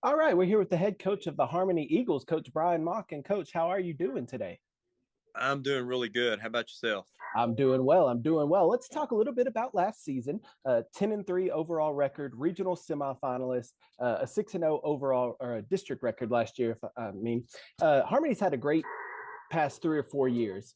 All right, we're here with the head coach of the Harmony Eagles, Coach Brian Mauk. And Coach, how are you doing today? I'm doing really good. How about yourself? I'm doing well. I'm doing well. Let's talk a little bit about last season. 10-3 overall record, regional semifinalist, a 6-0 overall or a district record last year. If I mean, Harmony's had a great past 3 or 4 years.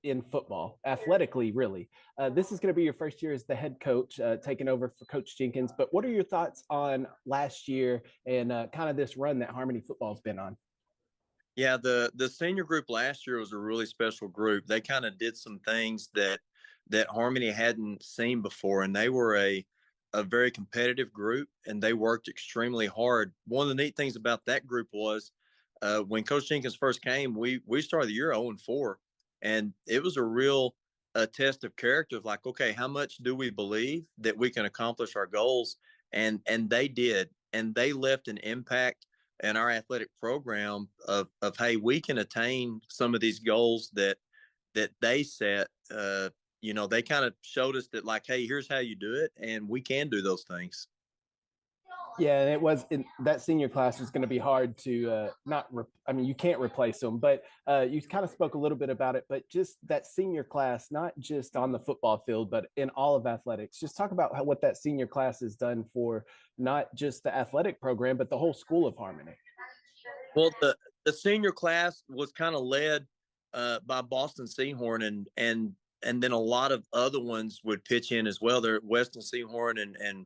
In football, athletically, really. This is going to be your first year as the head coach, taking over for Coach Jenkins. But what are your thoughts on last year and kind of this run that Harmony football's been on? Yeah, the senior group last year was a really special group. They kind of did some things that Harmony hadn't seen before, and they were a very competitive group, and they worked extremely hard. One of the neat things about that group was when Coach Jenkins first came, we started the year 0-4, and it was a real a test of character of like, okay, how much do we believe that we can accomplish our goals? And they did, and they left an impact in our athletic program of hey, we can attain some of these goals that they set. They kind of showed us that like, hey, here's how you do it, and we can do those things. Yeah, and that senior class is going to be hard to not. I mean, you can't replace them, but you kind of spoke a little bit about it. But just that senior class, not just on the football field, but in all of athletics. Just talk about what that senior class has done for not just the athletic program, but the whole School of Harmony. Well, the senior class was kind of led by Boston Seahorn, and then a lot of other ones would pitch in as well. They're Weston Seahorn and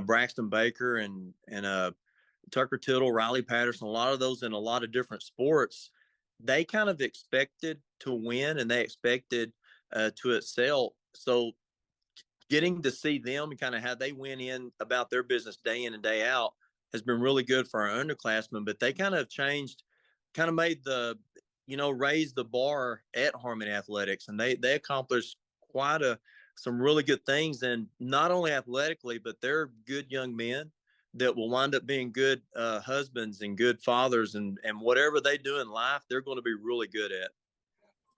Braxton Baker and Tucker Tittle, Riley Patterson. A lot of those in a lot of different sports. They kind of expected to win, and they expected to excel. So getting to see them and kind of how they went in about their business day in and day out has been really good for our underclassmen. But they kind of changed, kind of made raised the bar at Harmony Athletics, and they accomplished quite some really good things, and not only athletically, but they're good young men that will wind up being good husbands and good fathers, and whatever they do in life, they're going to be really good at.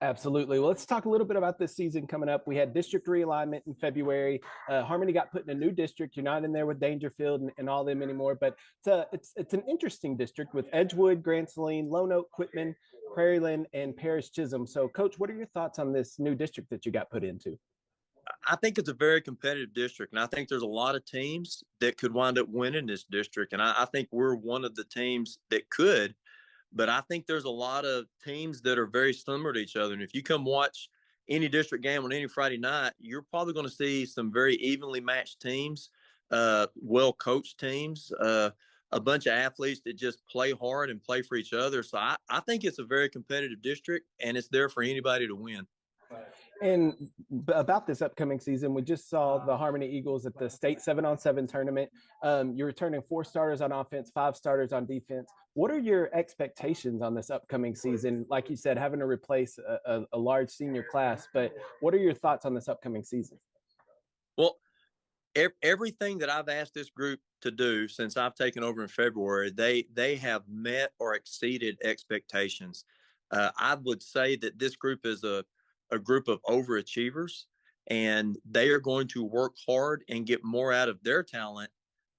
Absolutely. Well, let's talk a little bit about this season coming up. We had district realignment in February. Harmony got put in a new district. You're not in there with Dangerfield and all them anymore, but it's an interesting district with Edgewood, Grand Saline, Lone Oak, Quitman, Prairieland, and Parish Chisholm. So, Coach, what are your thoughts on this new district that you got put into? I think it's a very competitive district, and I think there's a lot of teams that could wind up winning this district, and I think we're one of the teams that could. But I think there's a lot of teams that are very similar to each other. And if you come watch any district game on any Friday night, you're probably going to see some very evenly matched teams, well coached teams, a bunch of athletes that just play hard and play for each other. So I think it's a very competitive district, and it's there for anybody to win. And about this upcoming season, we just saw the Harmony Eagles at the state 7-on-7 tournament. You're returning 4 starters on offense, 5 starters on defense. What are your expectations on this upcoming season? Like you said, having to replace a large senior class, but what are your thoughts on this upcoming season? Well, everything that I've asked this group to do since I've taken over in February, they have met or exceeded expectations. I would say that this group is a group of overachievers, and they are going to work hard and get more out of their talent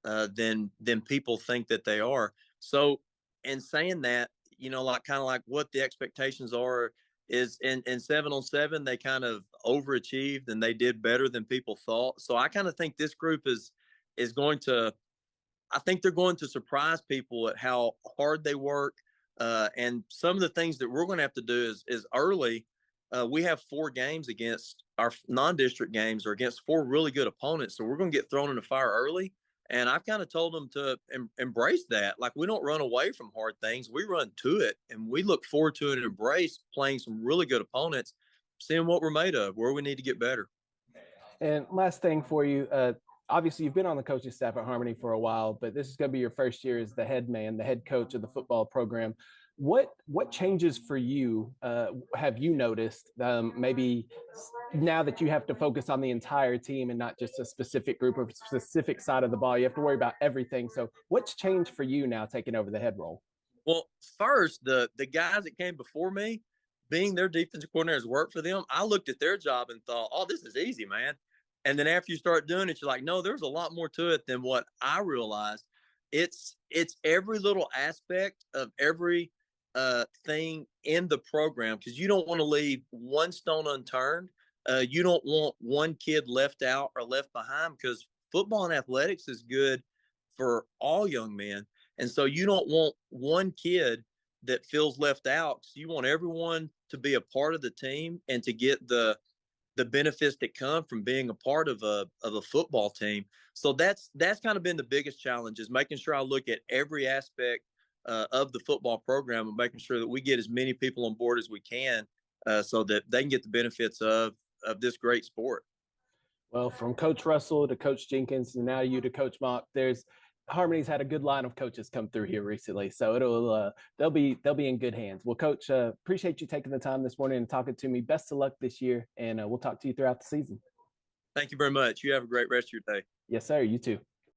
than people think that they are. So, in saying that, like kind of like what the expectations are is in 7-on-7, they kind of overachieved and they did better than people thought. So I kind of think this group is going to. I think they're going to surprise people at how hard they work, and some of the things that we're going to have to do is early. We have 4 games against our non-district games or against 4 really good opponents. So we're going to get thrown in the fire early. And I've kind of told them to embrace that. Like, we don't run away from hard things. We run to it, and we look forward to it and embrace playing some really good opponents, seeing what we're made of, where we need to get better. And last thing for you, obviously you've been on the coaching staff at Harmony for a while, but this is going to be your first year as the head man, the head coach of the football program. What changes for you have you noticed? Maybe now that you have to focus on the entire team and not just a specific group or specific side of the ball, you have to worry about everything. So, what's changed for you now taking over the head role? Well, first, the guys that came before me, being their defensive coordinators, worked for them. I looked at their job and thought, "Oh, this is easy, man." And then after you start doing it, you're like, "No, there's a lot more to it than what I realized." it's every little aspect of every thing in the program, because you don't want to leave one stone unturned. You don't want one kid left out or left behind, because football and athletics is good for all young men. And so you don't want one kid that feels left out. So you want everyone to be a part of the team and to get the benefits that come from being a part of a football team. So that's kind of been the biggest challenge, is making sure I look at every aspect of the football program and making sure that we get as many people on board as we can, so that they can get the benefits of this great sport. Well, from Coach Russell to Coach Jenkins, and now you to Coach Mauk, Harmony's had a good line of coaches come through here recently, so they'll be in good hands. Well, Coach, appreciate you taking the time this morning and talking to me. Best of luck this year, and we'll talk to you throughout the season. Thank you very much. You have a great rest of your day. Yes, sir. You too.